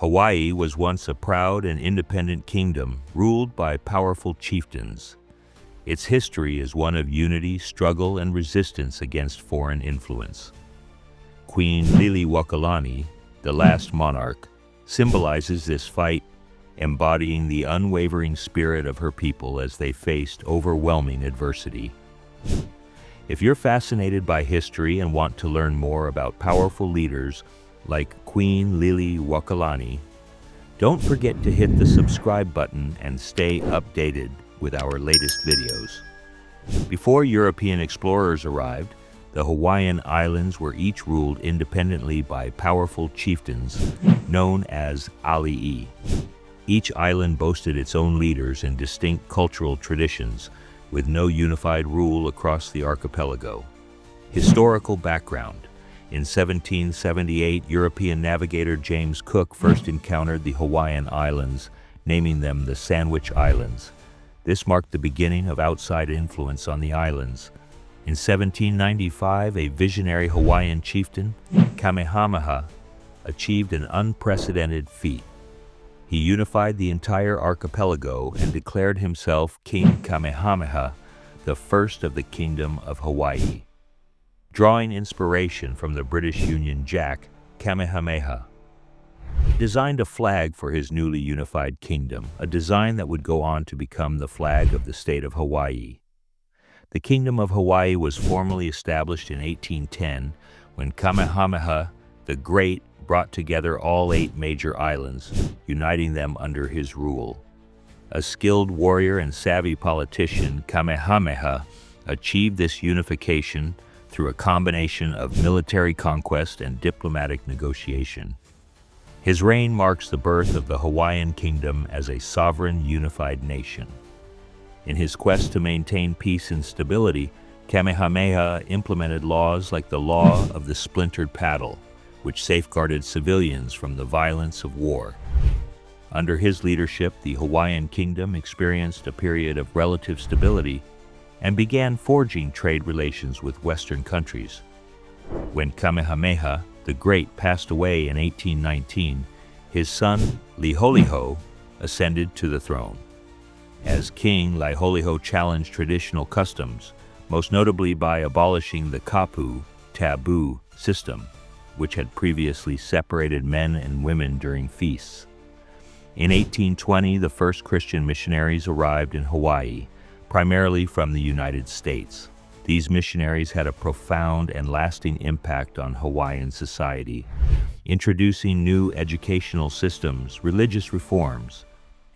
Hawaii was once a proud and independent kingdom ruled by powerful chieftains. Its history is one of unity, struggle, and resistance against foreign influence. Queen Liliuokalani, the last monarch, symbolizes this fight, embodying the unwavering spirit of her people as they faced overwhelming adversity. If you're fascinated by history and want to learn more about powerful leaders like Queen Liliuokalani, don't forget to hit the subscribe button and stay updated with our latest videos. Before European explorers arrived, the Hawaiian Islands were each ruled independently by powerful chieftains known as ali'i. Each island boasted its own leaders and distinct cultural traditions, with no unified rule across the archipelago. Historical background. In 1778, European navigator James Cook first encountered the Hawaiian Islands, naming them the Sandwich Islands. This marked the beginning of outside influence on the islands. In 1795, a visionary Hawaiian chieftain, Kamehameha, achieved an unprecedented feat. He unified the entire archipelago and declared himself King Kamehameha, the first of the Kingdom of Hawaii. Drawing inspiration from the British Union Jack, Kamehameha designed a flag for his newly unified kingdom, a design that would go on to become the flag of the state of Hawaii. The Kingdom of Hawaii was formally established in 1810 when Kamehameha the Great brought together all 8 major islands, uniting them under his rule. A skilled warrior and savvy politician, Kamehameha achieved this unification through a combination of military conquest and diplomatic negotiation. His reign marks the birth of the Hawaiian Kingdom as a sovereign, unified nation. In his quest to maintain peace and stability, Kamehameha implemented laws like the law of the splintered paddle, which safeguarded civilians from the violence of war. Under his leadership, the Hawaiian Kingdom experienced a period of relative stability and began forging trade relations with Western countries. When Kamehameha the Great passed away in 1819, his son, Liholiho, ascended to the throne. As king, Liholiho challenged traditional customs, most notably by abolishing the kapu, taboo, system, which had previously separated men and women during feasts. In 1820, the first Christian missionaries arrived in Hawaii, primarily from the United States. These missionaries had a profound and lasting impact on Hawaiian society, introducing new educational systems, religious reforms,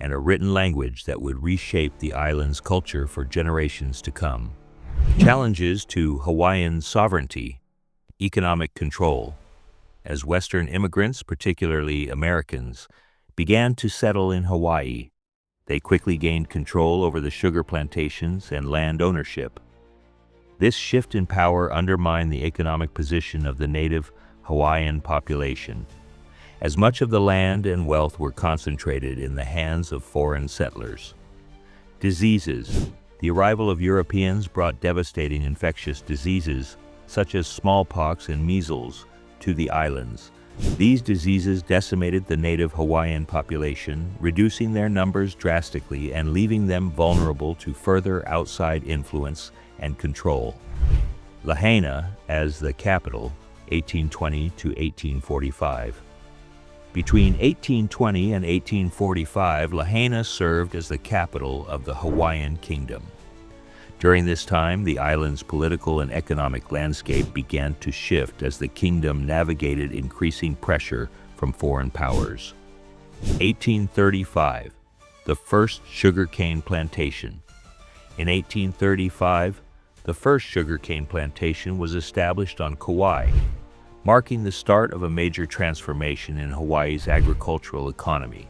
and a written language that would reshape the island's culture for generations to come. Challenges to Hawaiian sovereignty, economic control. As Western immigrants, particularly Americans, began to settle in Hawaii, they quickly gained control over the sugar plantations and land ownership. This shift in power undermined the economic position of the native Hawaiian population, as much of the land and wealth were concentrated in the hands of foreign settlers. Diseases. The arrival of Europeans brought devastating infectious diseases, such as smallpox and measles, to the islands. These diseases decimated the native Hawaiian population, reducing their numbers drastically and leaving them vulnerable to further outside influence and control. Lahaina as the capital, 1820 to 1845. Between 1820 and 1845, Lahaina served as the capital of the Hawaiian Kingdom. During this time, the island's political and economic landscape began to shift as the kingdom navigated increasing pressure from foreign powers. 1835, the first sugarcane plantation. In 1835, the first sugarcane plantation was established on Kauai, marking the start of a major transformation in Hawaii's agricultural economy.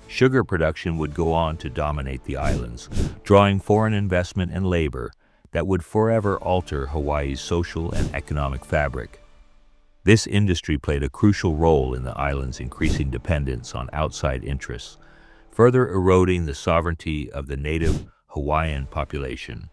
Sugar production would go on to dominate the islands, drawing foreign investment and labor that would forever alter Hawaii's social and economic fabric. This industry played a crucial role in the island's increasing dependence on outside interests, further eroding the sovereignty of the native Hawaiian population.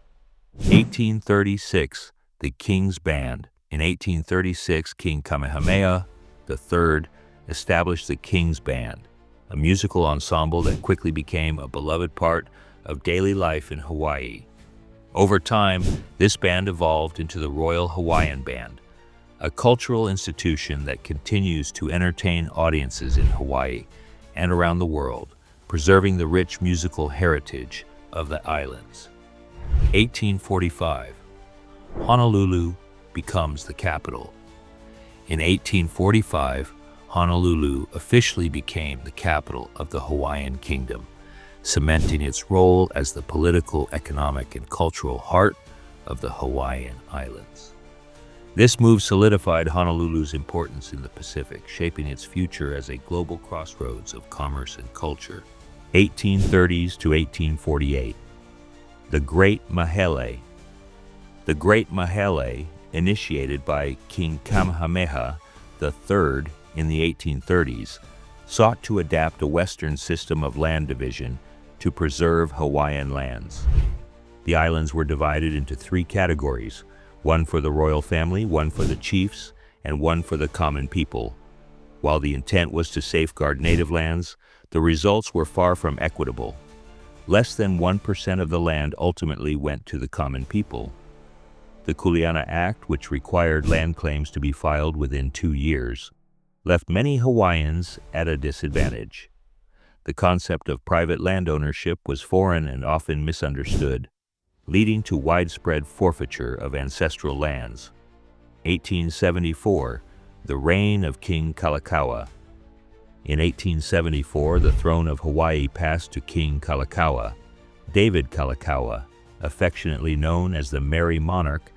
1836, the King's Band. In 1836, King Kamehameha III established the King's Band, a musical ensemble that quickly became a beloved part of daily life in Hawaii. Over time, this band evolved into the Royal Hawaiian Band, a cultural institution that continues to entertain audiences in Hawaii and around the world, preserving the rich musical heritage of the islands. 1845. Honolulu becomes the capital. In 1845, Honolulu officially became the capital of the Hawaiian Kingdom, cementing its role as the political, economic, and cultural heart of the Hawaiian Islands. This move solidified Honolulu's importance in the Pacific, shaping its future as a global crossroads of commerce and culture. 1830s to 1848. The Great Mahele. The Great Mahele, initiated by King Kamehameha III in the 1830s, sought to adapt a Western system of land division to preserve Hawaiian lands. The islands were divided into three categories: one for the royal family, one for the chiefs, and one for the common people. While the intent was to safeguard native lands, the results were far from equitable. Less than 1% of the land ultimately went to the common people. The Kuleana Act, which required land claims to be filed within 2 years, left many Hawaiians at a disadvantage. The concept of private land ownership was foreign and often misunderstood, leading to widespread forfeiture of ancestral lands. 1874, the reign of King Kalakaua. In 1874, the throne of Hawaii passed to King Kalakaua, David Kalakaua, affectionately known as the Merry Monarch,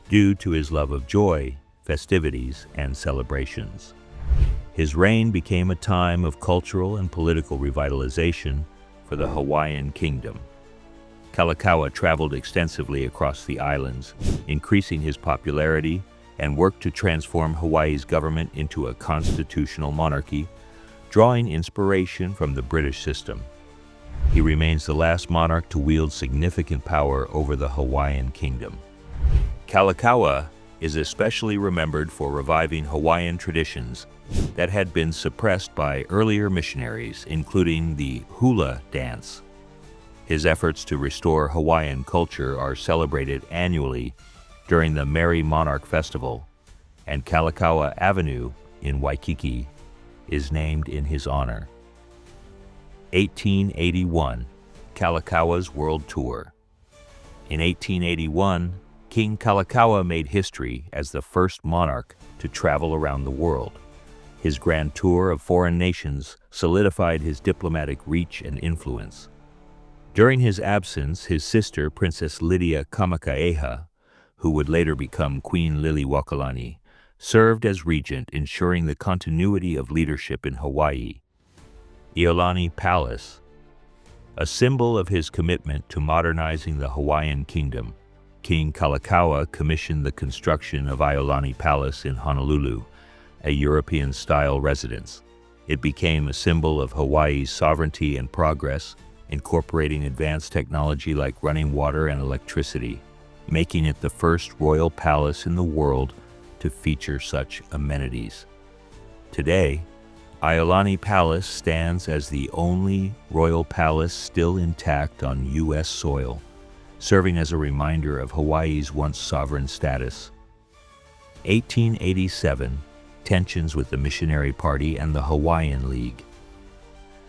due to his love of joy, festivities, and celebrations. His reign became a time of cultural and political revitalization for the Hawaiian Kingdom. Kalakaua traveled extensively across the islands, increasing his popularity, and worked to transform Hawaii's government into a constitutional monarchy, drawing inspiration from the British system. He remains the last monarch to wield significant power over the Hawaiian Kingdom. Kalakaua is especially remembered for reviving Hawaiian traditions that had been suppressed by earlier missionaries, including the hula dance. His efforts to restore Hawaiian culture are celebrated annually during the Merry Monarch Festival, and Kalakaua Avenue in Waikiki is named in his honor. 1881, Kalakaua's World Tour. In 1881, King Kalakaua made history as the first monarch to travel around the world. His grand tour of foreign nations solidified his diplomatic reach and influence. During his absence, his sister, Princess Lydia Kamakaeha, who would later become Queen Liliuokalani, served as regent, ensuring the continuity of leadership in Hawaii. Iolani Palace, a symbol of his commitment to modernizing the Hawaiian Kingdom, King Kalakaua commissioned the construction of Iolani Palace in Honolulu, a European-style residence. It became a symbol of Hawaii's sovereignty and progress, incorporating advanced technology like running water and electricity, making it the first royal palace in the world to feature such amenities. Today, Iolani Palace stands as the only royal palace still intact on U.S. soil, serving as a reminder of Hawaii's once sovereign status. 1887, tensions with the Missionary Party and the Hawaiian League.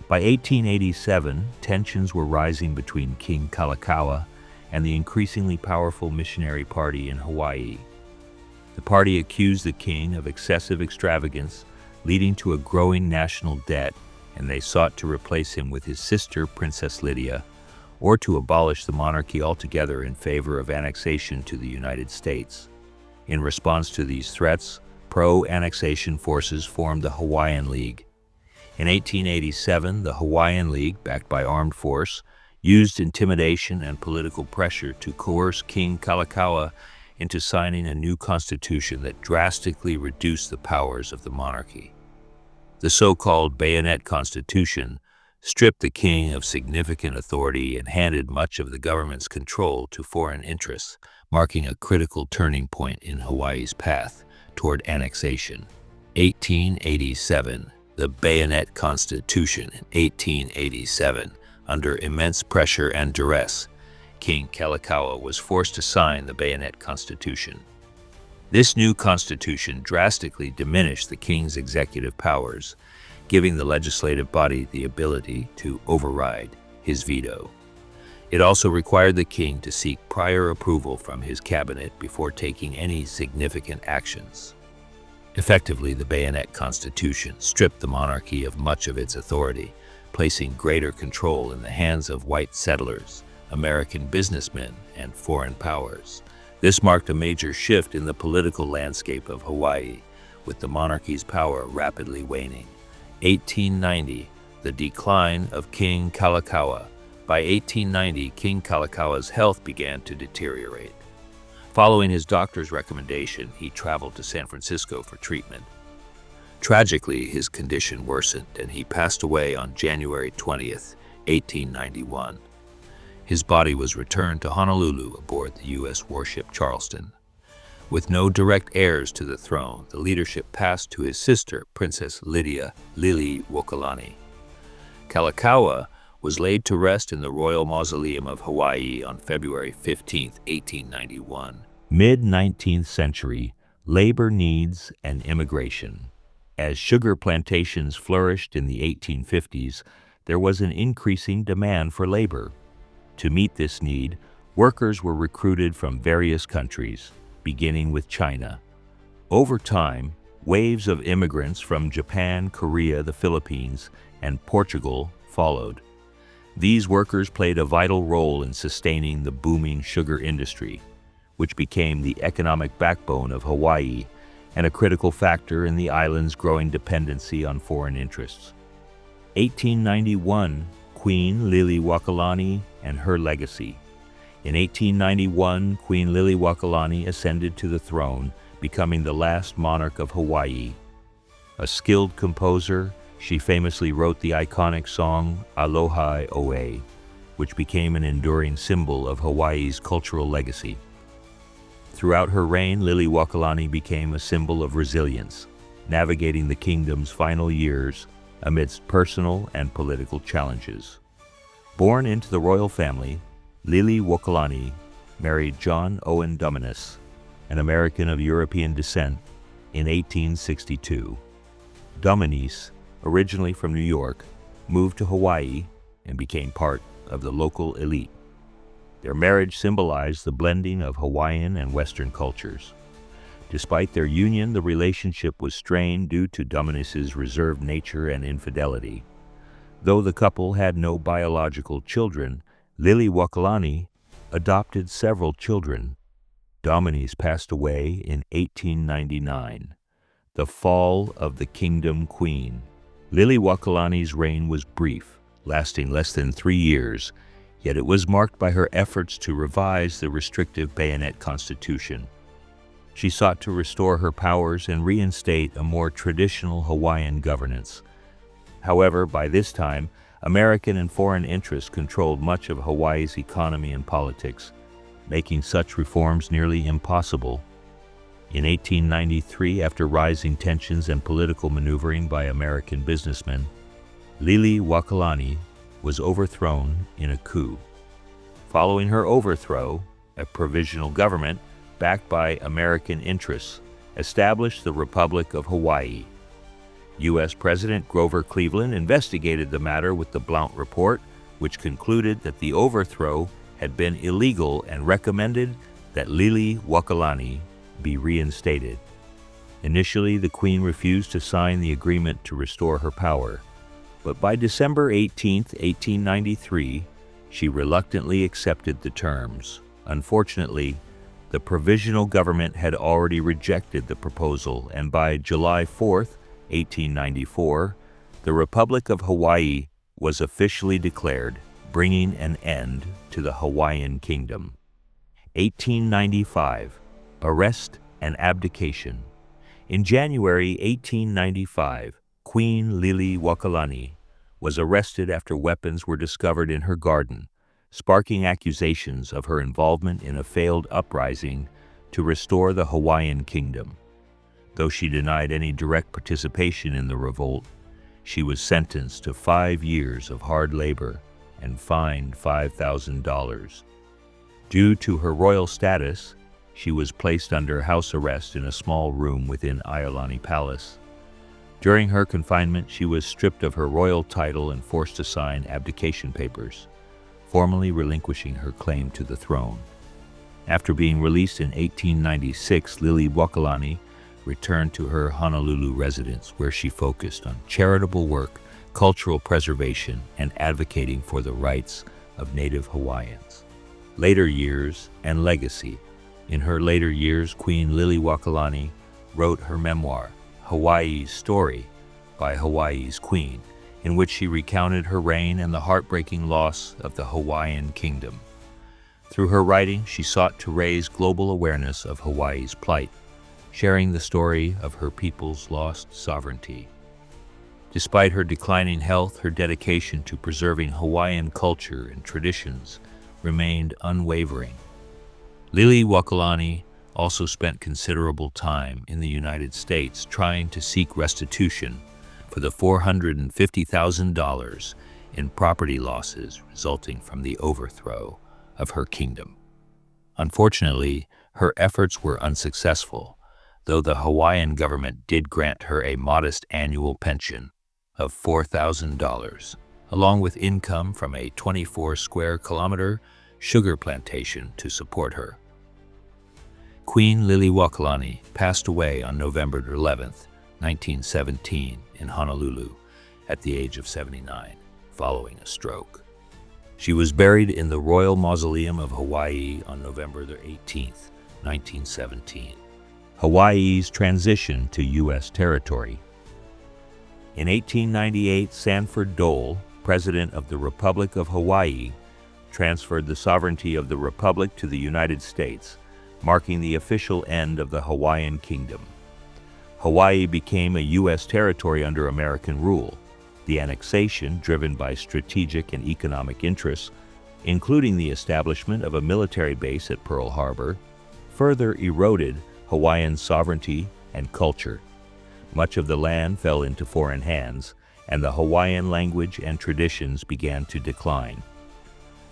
By 1887, tensions were rising between King Kalakaua and the increasingly powerful Missionary Party in Hawaii. The party accused the king of excessive extravagance, leading to a growing national debt, and they sought to replace him with his sister, Princess Lydia, or to abolish the monarchy altogether in favor of annexation to the United States. In response to these threats, pro-annexation forces formed the Hawaiian League. In 1887, the Hawaiian League, backed by armed force, used intimidation and political pressure to coerce King Kalakaua into signing a new constitution that drastically reduced the powers of the monarchy. The so-called Bayonet Constitution stripped the king of significant authority and handed much of the government's control to foreign interests, marking a critical turning point in Hawaii's path toward annexation. 1887, the Bayonet Constitution in 1887. Under immense pressure and duress, King Kalakaua was forced to sign the Bayonet Constitution. This new constitution drastically diminished the king's executive powers, giving the legislative body the ability to override his veto. It also required the king to seek prior approval from his cabinet before taking any significant actions. Effectively, the Bayonet Constitution stripped the monarchy of much of its authority, placing greater control in the hands of white settlers, American businessmen, and foreign powers. This marked a major shift in the political landscape of Hawaii, with the monarchy's power rapidly waning. 1890, the decline of King Kalakaua. By 1890, King Kalakaua's health began to deteriorate. Following his doctor's recommendation, he traveled to San Francisco for treatment. Tragically, his condition worsened and he passed away on January 20th, 1891. His body was returned to Honolulu aboard the U.S. warship Charleston. With no direct heirs to the throne, the leadership passed to his sister, Princess Liliuokalani. Kalakaua was laid to rest in the Royal Mausoleum of Hawaii on February 15, 1891. Mid-19th century, labor needs and immigration. As sugar plantations flourished in the 1850s, there was an increasing demand for labor. To meet this need, workers were recruited from various countries, beginning with China. Over time, waves of immigrants from Japan, Korea, the Philippines, and Portugal followed. These workers played a vital role in sustaining the booming sugar industry, which became the economic backbone of Hawaii and a critical factor in the island's growing dependency on foreign interests. 1891, Queen Liliuokalani and her legacy. In 1891, Queen Liliuokalani ascended to the throne, becoming the last monarch of Hawaii. A skilled composer, she famously wrote the iconic song Aloha Oe, which became an enduring symbol of Hawaii's cultural legacy. Throughout her reign, Liliuokalani became a symbol of resilience, navigating the kingdom's final years amidst personal and political challenges. Born into the royal family, Liliuokalani married John Owen Dominus, an American of European descent, in 1862. Dominus, originally from New York, moved to Hawaii and became part of the local elite. Their marriage symbolized the blending of Hawaiian and Western cultures. Despite their union, the relationship was strained due to Dominus's reserved nature and infidelity. Though the couple had no biological children, Liliuokalani adopted several children. Dominus passed away in 1899. The fall of the Kingdom Queen. Liliuokalani's reign was brief, lasting less than 3 years, yet it was marked by her efforts to revise the restrictive Bayonet Constitution. She sought to restore her powers and reinstate a more traditional Hawaiian governance. However, by this time, American and foreign interests controlled much of Hawaii's economy and politics, making such reforms nearly impossible. In 1893, after rising tensions and political maneuvering by American businessmen, Liliuokalani was overthrown in a coup. Following her overthrow, a provisional government, backed by American interests, established the Republic of Hawaii. U.S. President Grover Cleveland investigated the matter with the Blount Report, which concluded that the overthrow had been illegal and recommended that Liliuokalani be reinstated. Initially, the Queen refused to sign the agreement to restore her power, but by December 18, 1893, she reluctantly accepted the terms. Unfortunately, the provisional government had already rejected the proposal, and by July 4, 1894, the Republic of Hawaii was officially declared, bringing an end to the Hawaiian Kingdom. 1895. Arrest and abdication. In January 1895, Queen Liliuokalani was arrested after weapons were discovered in her garden, sparking accusations of her involvement in a failed uprising to restore the Hawaiian Kingdom. Though she denied any direct participation in the revolt, she was sentenced to 5 years of hard labor and fined $5,000. Due to her royal status, she was placed under house arrest in a small room within Iolani Palace. During her confinement, she was stripped of her royal title and forced to sign abdication papers, formally relinquishing her claim to the throne. After being released in 1896, Liliuokalani returned to her Honolulu residence, where she focused on charitable work, cultural preservation, and advocating for the rights of Native Hawaiians. Later years and legacy. In her later years, Queen Liliuokalani wrote her memoir, Hawaii's Story by Hawaii's Queen, in which she recounted her reign and the heartbreaking loss of the Hawaiian kingdom. Through her writing, she sought to raise global awareness of Hawaii's plight, sharing the story of her people's lost sovereignty. Despite her declining health, her dedication to preserving Hawaiian culture and traditions remained unwavering. Liliuokalani also spent considerable time in the United States trying to seek restitution for the $450,000 in property losses resulting from the overthrow of her kingdom. Unfortunately, her efforts were unsuccessful, though the Hawaiian government did grant her a modest annual pension of $4,000, along with income from a 24-square-kilometer sugar plantation to support her. Queen Liliuokalani passed away on November 11, 1917, in Honolulu at the age of 79, following a stroke. She was buried in the Royal Mausoleum of Hawaii on November 18, 1917. Hawaii's transition to U.S. territory. In 1898, Sanford Dole, President of the Republic of Hawaii, transferred the sovereignty of the Republic to the United States, marking the official end of the Hawaiian Kingdom. Hawaii became a U.S. territory under American rule. The annexation, driven by strategic and economic interests, including the establishment of a military base at Pearl Harbor, further eroded Hawaiian sovereignty and culture. Much of the land fell into foreign hands, and the Hawaiian language and traditions began to decline.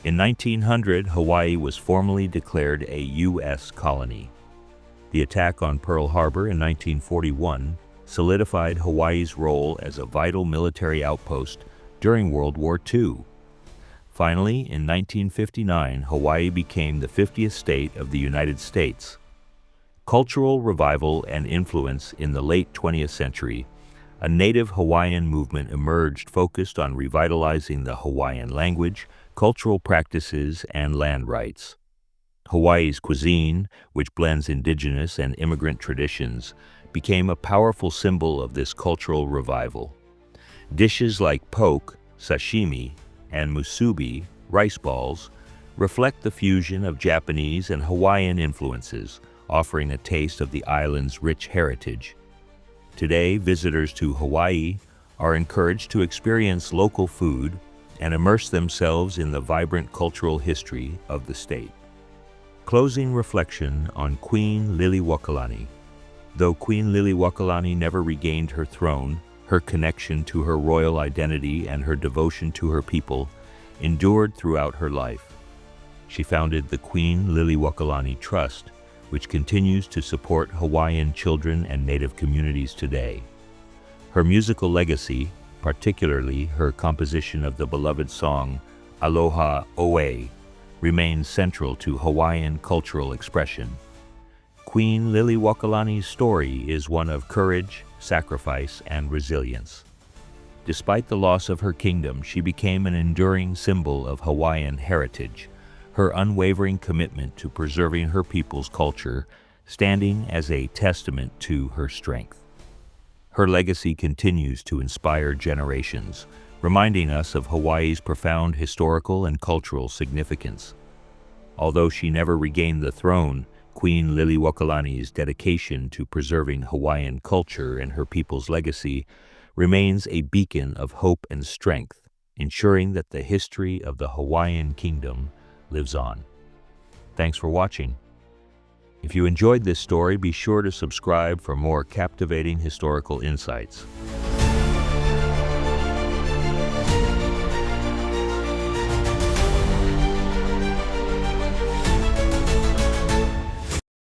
In 1900, Hawaii was formally declared a U.S. colony. The attack on Pearl Harbor in 1941 solidified Hawaii's role as a vital military outpost during World War II. Finally, in 1959, Hawaii became the 50th state of the United States. Cultural revival and influence. In the late 20th century, a native Hawaiian movement emerged focused on revitalizing the Hawaiian language, cultural practices, and land rights. Hawaii's cuisine, which blends indigenous and immigrant traditions, became a powerful symbol of this cultural revival. Dishes like poke, sashimi, and musubi, rice balls, reflect the fusion of Japanese and Hawaiian influences, offering a taste of the island's rich heritage. Today, visitors to Hawaii are encouraged to experience local food and immerse themselves in the vibrant cultural history of the state. Closing reflection on Queen Liliuokalani. Though Queen Liliuokalani never regained her throne, her connection to her royal identity and her devotion to her people endured throughout her life. She founded the Queen Liliuokalani Trust, which continues to support Hawaiian children and Native communities today. Her musical legacy, particularly her composition of the beloved song Aloha Oe, remains central to Hawaiian cultural expression. Queen Liliuokalani's story is one of courage, sacrifice, and resilience. Despite the loss of her kingdom, she became an enduring symbol of Hawaiian heritage, her unwavering commitment to preserving her people's culture standing as a testament to her strength. Her legacy continues to inspire generations, reminding us of Hawaii's profound historical and cultural significance. Although she never regained the throne, Queen Liliuokalani's dedication to preserving Hawaiian culture and her people's legacy remains a beacon of hope and strength, ensuring that the history of the Hawaiian kingdom lives on. Thanks for watching. If you enjoyed this story, be sure to subscribe for more captivating historical insights.